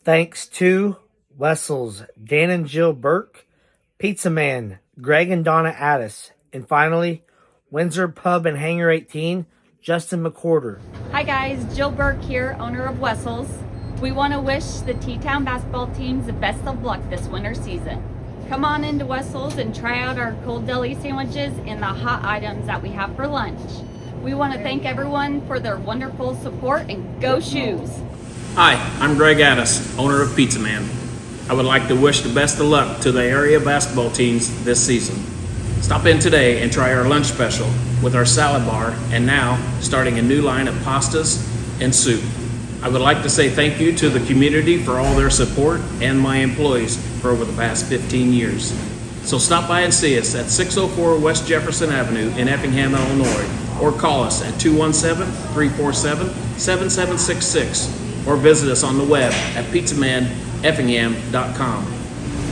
Thanks to Wessels, Dan and Jill Burke, Pizza Man, Greg and Donna Addis, and finally, Windsor Pub and Hangar 18, Justin McCorder. Hi guys, Jill Burke here, owner of Wessels. We want to wish the T-Town basketball teams the best of luck this winter season. Come on into Wessels and try out our cold deli sandwiches and the hot items that we have for lunch. We want to thank everyone for their wonderful support and go Shoes! Hi, I'm Greg Addis, owner of Pizza Man. I would like to wish the best of luck to the area basketball teams this season. Stop in today and try our lunch special with our salad bar and now starting a new line of pastas and soup. I would like to say thank you to the community for all their support and my employees for over the past 15 years. So stop by and see us at 604 West Jefferson Avenue in Effingham, Illinois, or call us at 217-347-7766 or visit us on the web at pizzamaneffingham.com.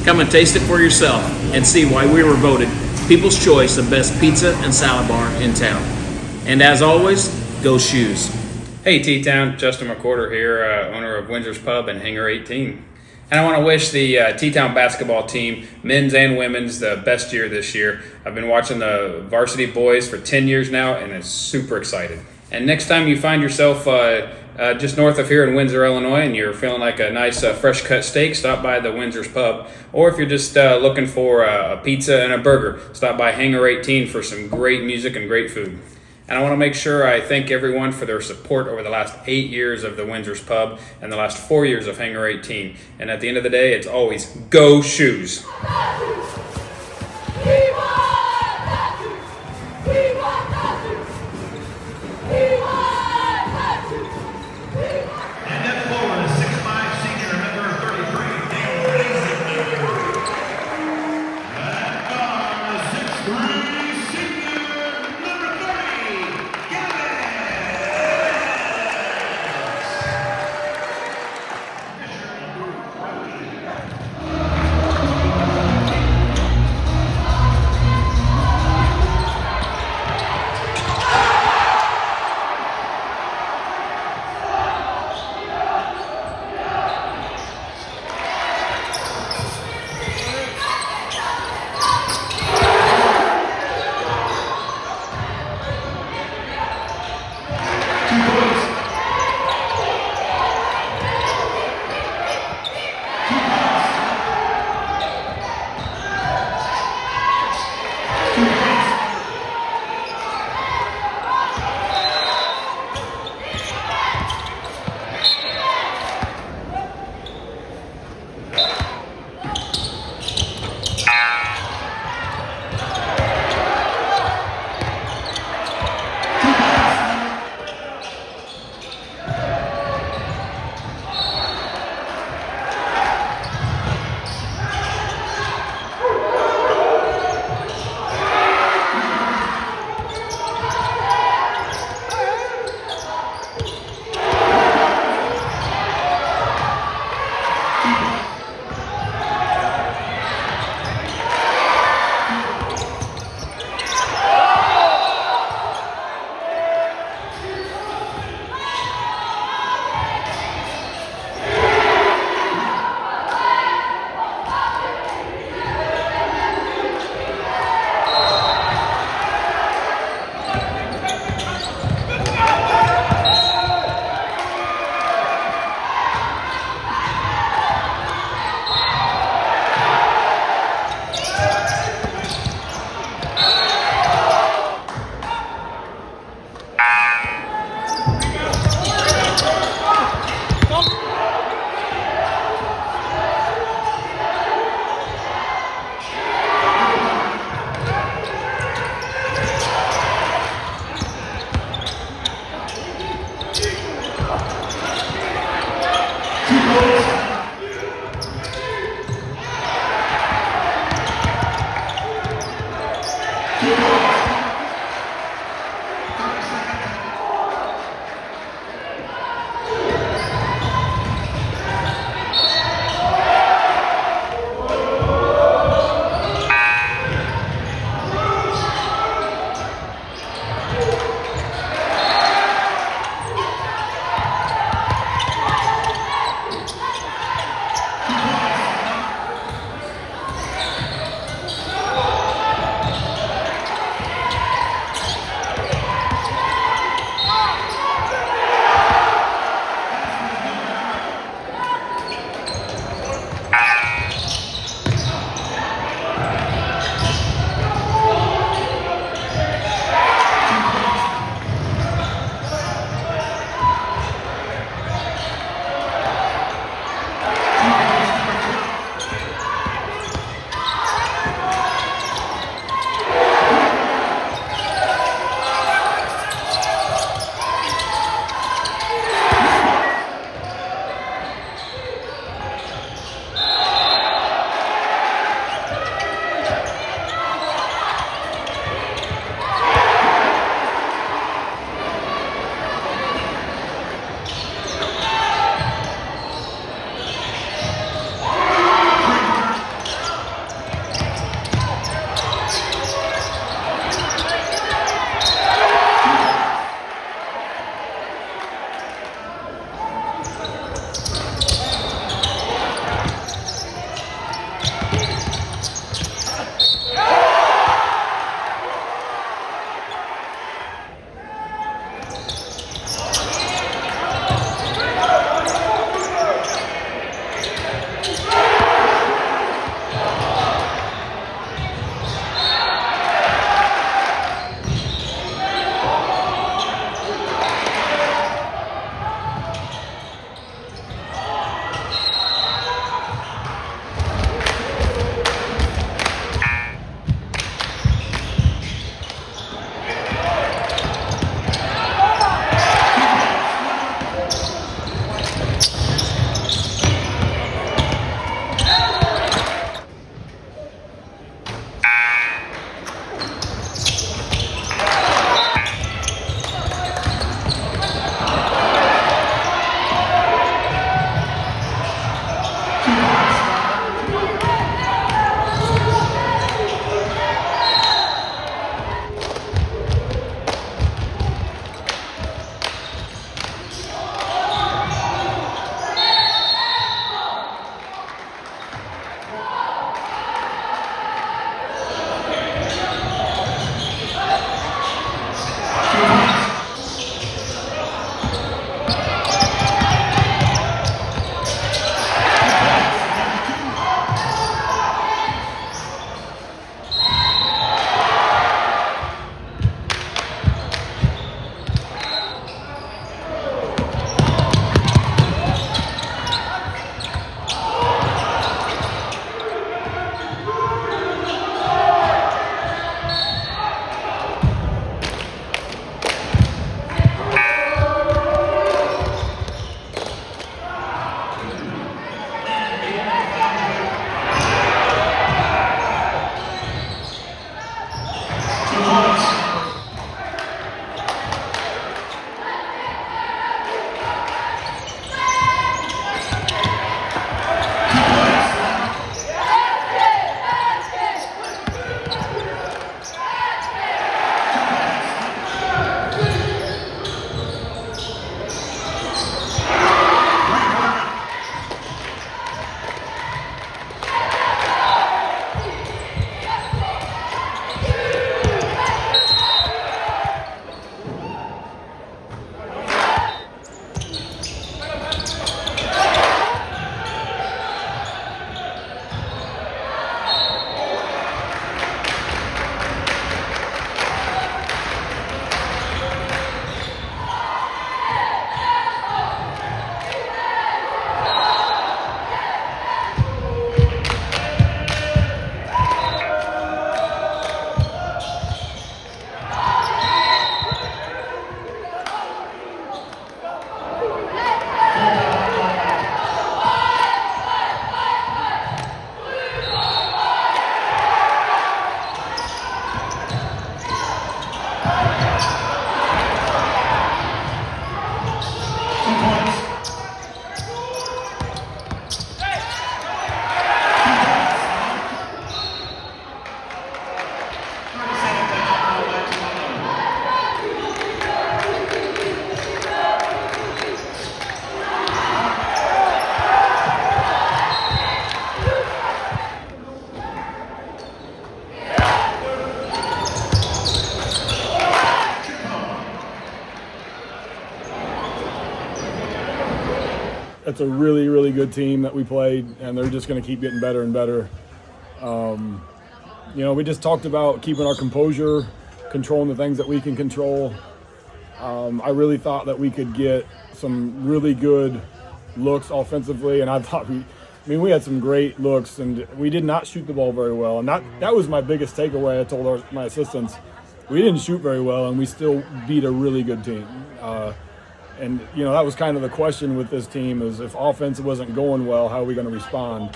Come and taste it for yourself and see why we were voted People's Choice of Best Pizza and Salad Bar in town. And as always, go Shoes. Hey T-Town, Justin McCorder here, owner of Windsor's Pub and Hangar 18. And I want to wish the T-Town basketball team, men's and women's, the best year this year. I've been watching the varsity boys for 10 years now and I'm super excited. And next time you find yourself just north of here in Windsor, Illinois, and you're feeling like a nice fresh cut steak, stop by the Windsor's Pub. Or if you're just looking for a pizza and a burger, stop by Hangar 18 for some great music and great food. And I want to make sure I thank everyone for their support over the last 8 years of the Windsor's Pub and the last 4 years of Hangar 18. And at the end of the day, it's always go Shoes. that's a really, really good team that we played, and they're just going to keep getting better and better. We just talked about keeping our composure, controlling the things that we can control. I really thought that we could get some really good looks offensively, and I thought we had some great looks, and we did not shoot the ball very well. And that was my biggest takeaway. I told my assistants, we didn't shoot very well, and we still beat a really good team. And that was kind of the question with this team, is if offense wasn't going well, how are we going to respond?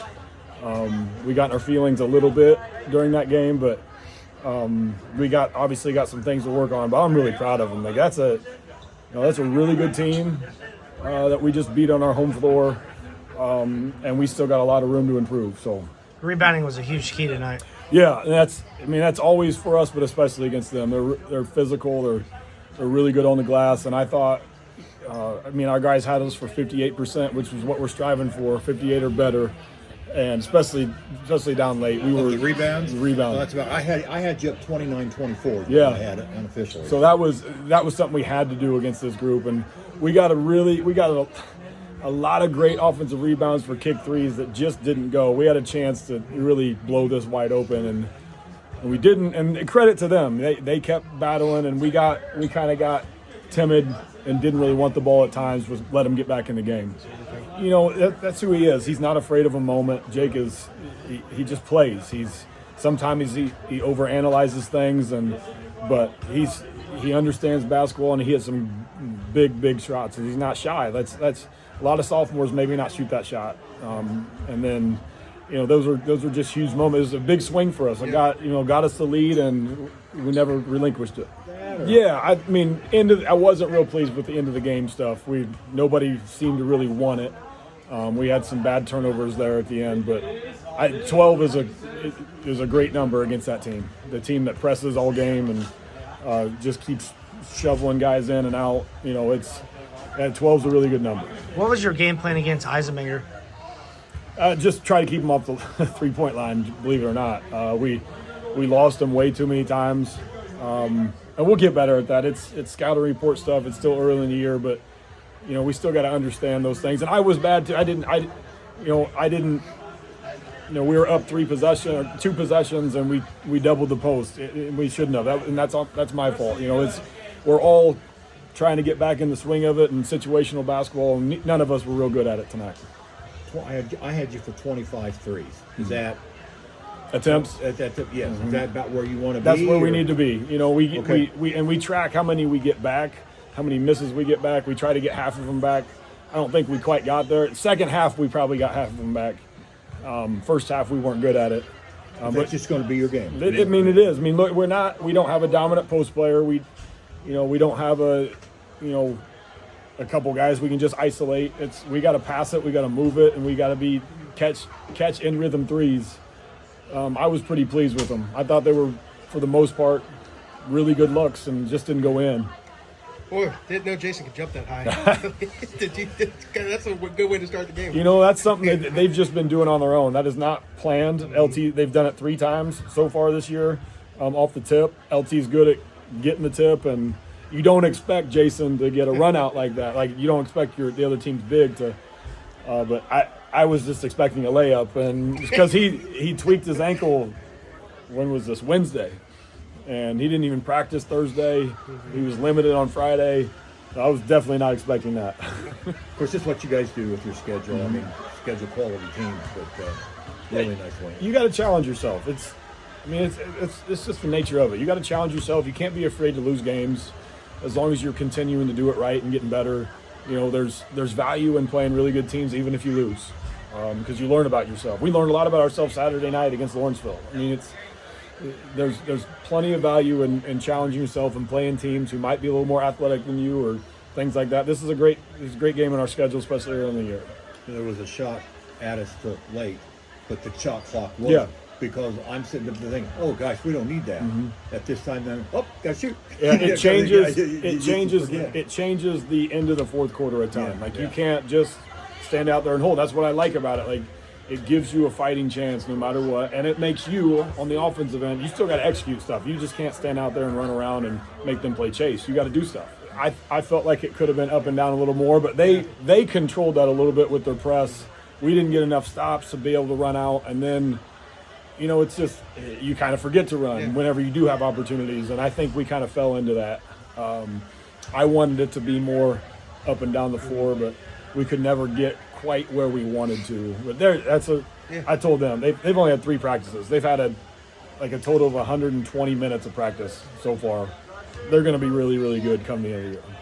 We got in our feelings a little bit during that game, but we obviously got some things to work on. But I'm really proud of them. Like that's a really good team that we just beat on our home floor, and we still got a lot of room to improve. So Rebounding was a huge key tonight. yeah, and that's always for us, but especially against them. They're physical. They're really good on the glass, and I thought. Our guys had us for 58%, which was what we're striving for, 58 or better, and especially down late. We were the rebounds. Rebound. That's about. I had you up 29-24. Yeah. I had it unofficially. So that was something we had to do against this group, and we got a lot of great offensive rebounds for kick threes that just didn't go. We had a chance to really blow this wide open, and we didn't. And credit to them, they kept battling, and we kind of got timid and didn't really want the ball at times, was let him get back in the game. That's who he is. He's not afraid of a moment. Jake he just plays. Sometimes he overanalyzes things, but he understands basketball, and he hits some big shots, and he's not shy. That's a lot of sophomores maybe not shoot that shot. And then those are just huge moments. It was a big swing for us. It got us the lead, and we never relinquished it. Yeah, I wasn't real pleased with the end of the game stuff. Nobody seemed to really want it. We had some bad turnovers there at the end, but 12 is a great number against that team. The team that presses all game and just keeps shoveling guys in and out. 12 is a really good number. What was your game plan against Eisenmenger? Just try to keep them off the 3-point line, believe it or not. We lost them way too many times. And we'll get better at that. It's scouting report stuff. It's still early in the year, but we still got to understand those things. And I was bad too. We were up 2 possessions, and we doubled the post. We shouldn't have. That's my fault. We're all trying to get back in the swing of it and situational basketball, and none of us were real good at it tonight. I had you for 25 threes. Is that attempts? Yes. Mm-hmm. Is that about where you want to be? That's where we need to be. We track how many we get back, how many misses we get back. We try to get half of them back. I don't think we quite got there. Second half, we probably got half of them back. First half, we weren't good at it. That's just going to be your game. It is. Look, we don't have a dominant post player. We don't have a couple guys we can just isolate. We got to pass it, we got to move it, and we got to catch in rhythm threes. I was pretty pleased with them. I thought they were, for the most part, really good looks and just didn't go in. Boy, didn't know Jason could jump that high. That's a good way to start the game. That's something that they've just been doing on their own. That is not planned. LT, they've done it 3 times so far this year off the tip. LT's good at getting the tip, and you don't expect Jason to get a run out like that. Like, you don't expect the other team's big to but I was just expecting a layup, and because he tweaked his ankle, when was this? Wednesday. And he didn't even practice Thursday. He was limited on Friday. So I was definitely not expecting that. Of course, this is what you guys do with your schedule. Schedule quality teams, but really nice win. You got to challenge yourself. It's just the nature of it. You got to challenge yourself. You can't be afraid to lose games, as long as you're continuing to do it right and getting better. There's value in playing really good teams, even if you lose, because you learn about yourself. We learned a lot about ourselves Saturday night against Lawrenceville. There's plenty of value in challenging yourself and playing teams who might be a little more athletic than you or things like that. This is a great game in our schedule, especially early in the year. There was a shot at us to late, but the shot clock wasn't. Yeah. Because I'm sitting up there thinking, oh gosh, we don't need that. At this time, then gotta shoot. Yeah, it changes. Yeah, It changes the end of the fourth quarter at time. Yeah, You can't just stand out there and hold. That's what I like about it. Like, it gives you a fighting chance no matter what, and it makes you, on the offensive end, you still got to execute stuff. You just can't stand out there and run around and make them play chase. You got to do stuff. I felt like it could have been up and down a little more, but they controlled that a little bit with their press. We didn't get enough stops to be able to run out, and then, you know, it's just you kind of forget to run whenever you do have opportunities, and I think we kind of fell into that. I wanted it to be more up and down the floor, but we could never get quite where we wanted to. But I told them they've only had 3 practices. They've had a total of 120 minutes of practice so far. They're going to be really, really good come the end of the year.